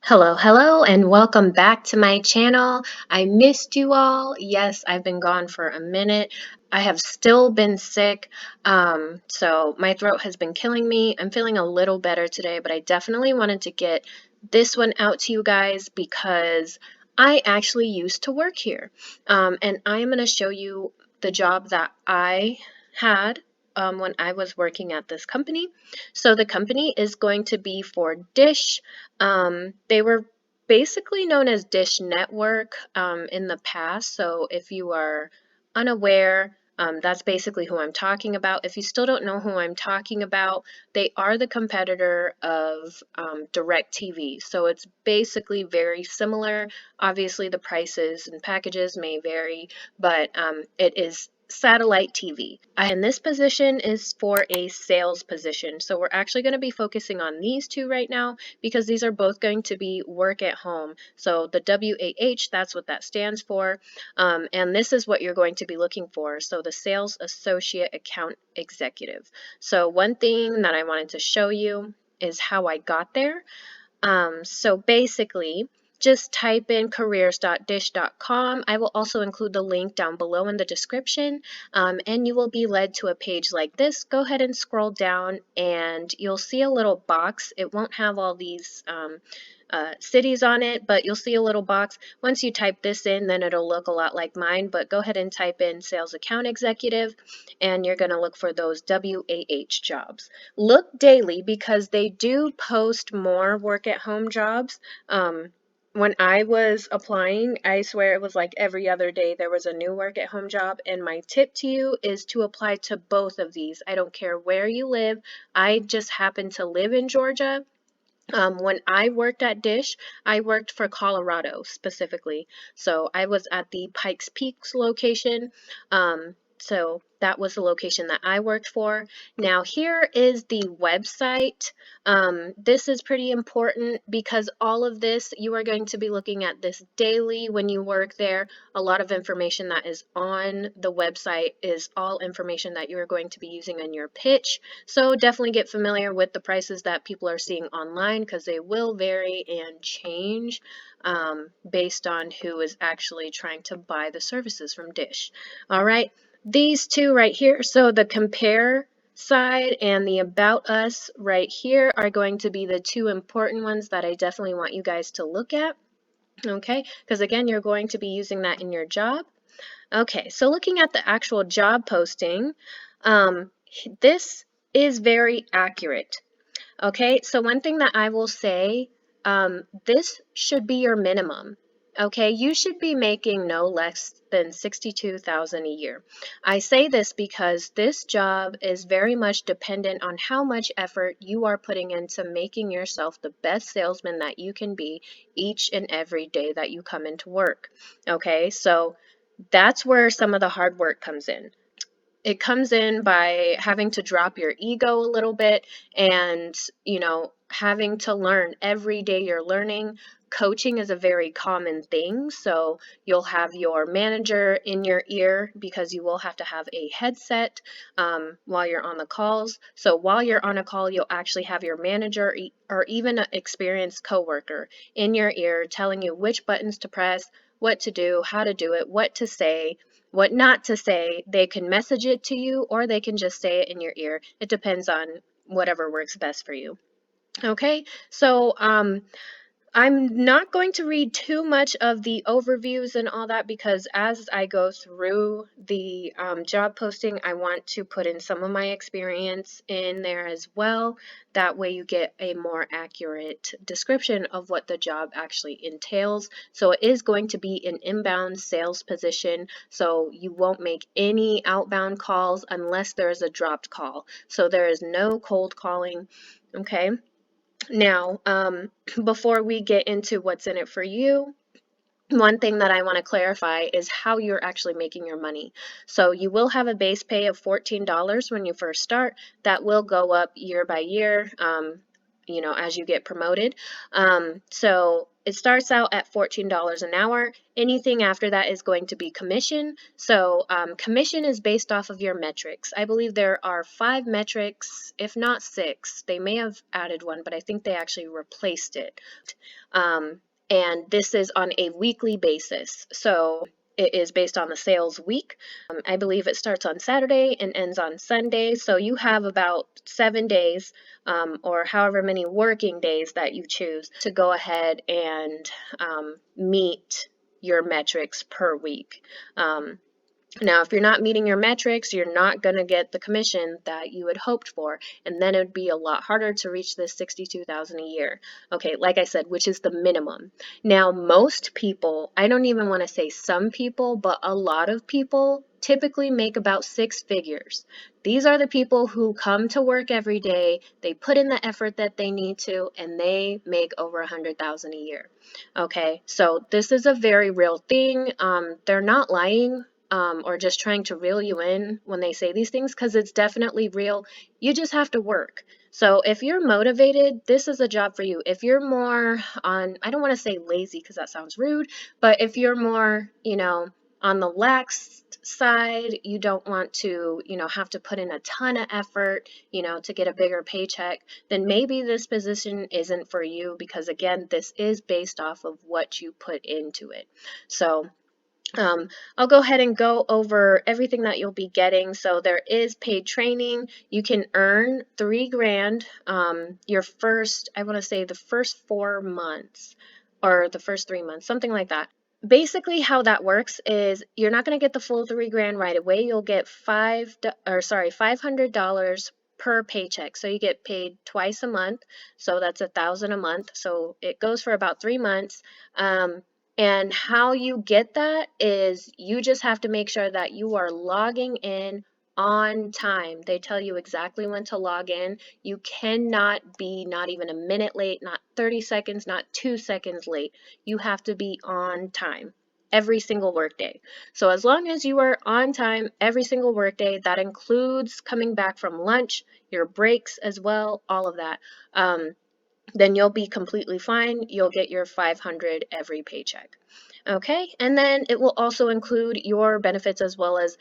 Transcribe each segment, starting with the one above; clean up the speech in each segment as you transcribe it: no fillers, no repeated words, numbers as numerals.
Hello, and welcome back to my channel. I missed you all. Yes, I've been gone for a minute. I have still been sick, so my throat has been killing me. I'm feeling a little better today, but I definitely wanted to get this one out to you guys because I actually used to work here. And I am going to show you the job that I had when I was working at this company. So the company is going to be for Dish. They were basically known as Dish Network in the past. So if you are unaware, that's basically who I'm talking about. If you still don't know who I'm talking about, they are the competitor of DirecTV. So it's basically very similar. Obviously, the prices and packages may vary, but it is satellite TV. And this position is for a sales position. So we're actually going to be focusing on these two right now because these are both going to be work at home. So the WAH, that's what that stands for. And this is what you're going to be looking for. So the Sales Associate Account Executive. So one thing that I wanted to show you is how I got there. So basically, just type in careers.dish.com. I will also include the link down below in the description, and you will be led to a page like this. Go ahead and scroll down, and you'll see a little box. It won't have all these cities on it, but you'll see a little box. Once you type this in, then it'll look a lot like mine, but go ahead and type in Sales Account Executive, and you're going to look for those WAH jobs. Look daily because they do post more work at home jobs. When I was applying, I swear it was like every other day there was a new work at home job. And my tip to you is to apply to both of these. I don't care where you live. I just happen to live in Georgia. When I worked at Dish, I worked for Colorado specifically. So I was at the Pikes Peaks location. So that was the location that I worked for. Now here is the website. This is pretty important because all of this, you are going to be looking at this daily when you work there. A lot of information that is on the website is all information that you are going to be using in your pitch. So definitely get familiar with the prices that people are seeing online because they will vary and change based on who is actually trying to buy the services from Dish. All right. These two right here, so the compare side and the about us right here are going to be the two important ones that I definitely want you guys to look at, okay? Because again, you're going to be using that in your job. Okay, so looking at the actual job posting, this is very accurate. Okay, so one thing that I will say, this should be your minimum. Okay, you should be making no less than $62,000 a year. I say this because this job is very much dependent on how much effort you are putting into making yourself the best salesman that you can be each and every day that you come into work. Okay, so that's where some of the hard work comes in. It comes in by having to drop your ego a little bit and, having to learn every day you're learning. Coaching is a very common thing. So you'll have your manager in your ear because you will have to have a headset while you're on the calls. So while you're on a call, you'll actually have your manager or even an experienced coworker in your ear telling you which buttons to press, what to do, how to do it, what to say, what not to say. They can message it to you or they can just say it in your ear. It depends on whatever works best for you. Okay, so I'm not going to read too much of the overviews and all that because as I go through the job posting, I want to put in some of my experience in there as well. That way you get a more accurate description of what the job actually entails. So it is going to be an inbound sales position, so you won't make any outbound calls unless there is a dropped call. So there is no cold calling, okay? Now, before we get into what's in it for you, one thing that I want to clarify is how you're actually making your money. So you will have a base pay of $14 when you first start. That will go up year by year, as you get promoted. So it starts out at $14 an hour. Anything after that is going to be commission. So commission is based off of your metrics. I believe there are 5 metrics, if not 6. They may have added one, but I think they actually replaced it. And this is on a weekly basis. So it is based on the sales week. I believe it starts on Saturday and ends on Sunday. So you have about 7 days or however many working days that you choose to go ahead and meet your metrics per week. Now, if you're not meeting your metrics, you're not going to get the commission that you had hoped for, and then it would be a lot harder to reach this $62,000 a year. Okay, like I said, which is the minimum. Now, most people, I don't even want to say some people, but a lot of people typically make about 6 figures. These are the people who come to work every day, they put in the effort that they need to, and they make over $100,000 a year. Okay, so this is a very real thing. They're not lying. Or just trying to reel you in when they say these things, because it's definitely real. You just have to work. So if you're motivated, this is a job for you. If you're more on, I don't want to say lazy because that sounds rude, but if you're more, on the lax side, you don't want to, have to put in a ton of effort, to get a bigger paycheck, then maybe this position isn't for you, because again, this is based off of what you put into it. So I'll go ahead and go over everything that you'll be getting. So there is paid training. You can earn $3,000 your first, I want to say the first 4 months or the first 3 months, something like that. Basically, how that works is you're not going to get the full $3,000 right away. You'll get $500 per paycheck. So you get paid twice a month. So that's $1,000 a month. So it goes for about 3 months. And how you get that is you just have to make sure that you are logging in on time. They tell you exactly when to log in. You cannot be not even a minute late, not 30 seconds, not 2 seconds late. You have to be on time every single workday. So as long as you are on time every single workday, that includes coming back from lunch, your breaks as well, all of that. Then you'll be completely fine. You'll get your $500 every paycheck. Okay, and then it will also include your benefits as well as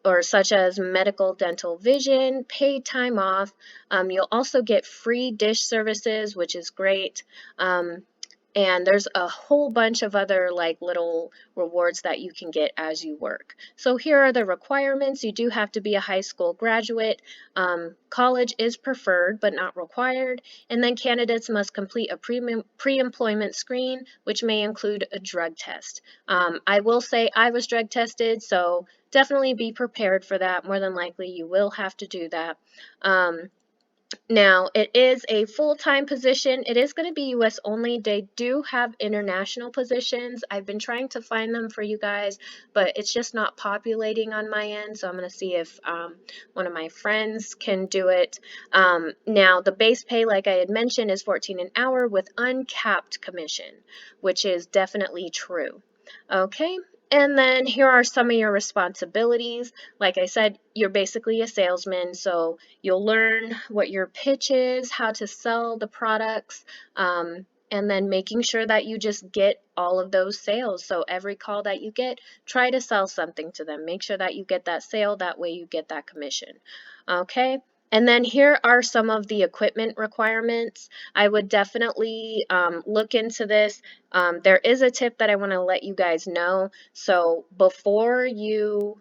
or such as medical, dental, vision, paid time off. You'll also get free dish services, which is great. And there's a whole bunch of other like little rewards that you can get as you work. So here are the requirements. You do have to be a high school graduate. College is preferred but not required. And then candidates must complete a pre-employment screen, which may include a drug test. I will say I was drug tested, so definitely be prepared for that. More than likely you will have to do that. Now, it is a full-time position. It is going to be US only. They do have international positions. I've been trying to find them for you guys, but it's just not populating on my end. So I'm going to see if one of my friends can do it. Now, the base pay, like I had mentioned, is $14 an hour with uncapped commission, which is definitely true. Okay. And then here are some of your responsibilities. Like I said, you're basically a salesman, so you'll learn what your pitch is, how to sell the products, and then making sure that you just get all of those sales. So every call that you get, try to sell something to them. Make sure that you get that sale, that way you get that commission. Okay. And then here are some of the equipment requirements. I would definitely look into this. There is a tip that I want to let you guys know. So before you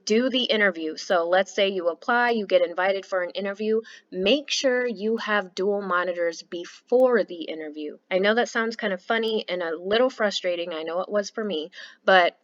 do the interview, so let's say you apply, you get invited for an interview, make sure you have dual monitors before the interview. I know that sounds kind of funny and a little frustrating. I know it was for me, but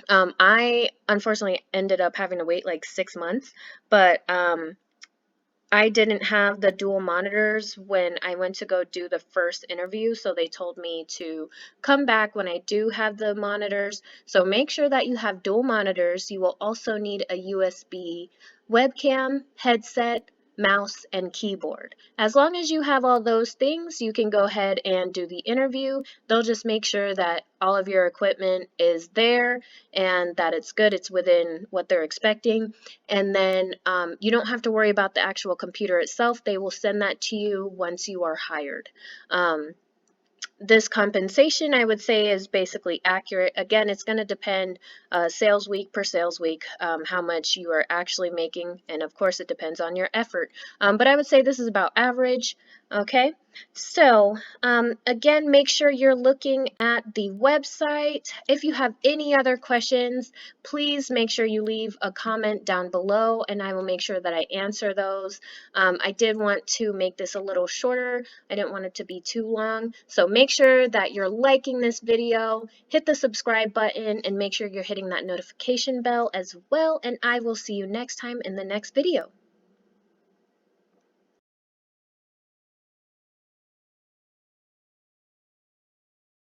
I unfortunately ended up having to wait like 6 months, but I didn't have the dual monitors when I went to go do the first interview, so they told me to come back when I do have the monitors. So make sure that you have dual monitors. You will also need a USB webcam, headset, mouse, and keyboard. As long as you have all those things, you can go ahead and do the interview. They'll just make sure that all of your equipment is there and that it's good, it's within what they're expecting. And then you don't have to worry about the actual computer itself. They will send that to you once you are hired. this compensation, I would say, is basically accurate. Again, it's going to depend sales week per sales week, how much you are actually making. And of course, it depends on your effort. But I would say this is about average. Okay, so again, make sure you're looking at the website. If you have any other questions, please make sure you leave a comment down below and I will make sure that I answer those. I did want to make this a little shorter. I didn't want it to be too long. So make sure that you're liking this video, hit the subscribe button, and make sure you're hitting that notification bell as well. And I will see you next time in the next video.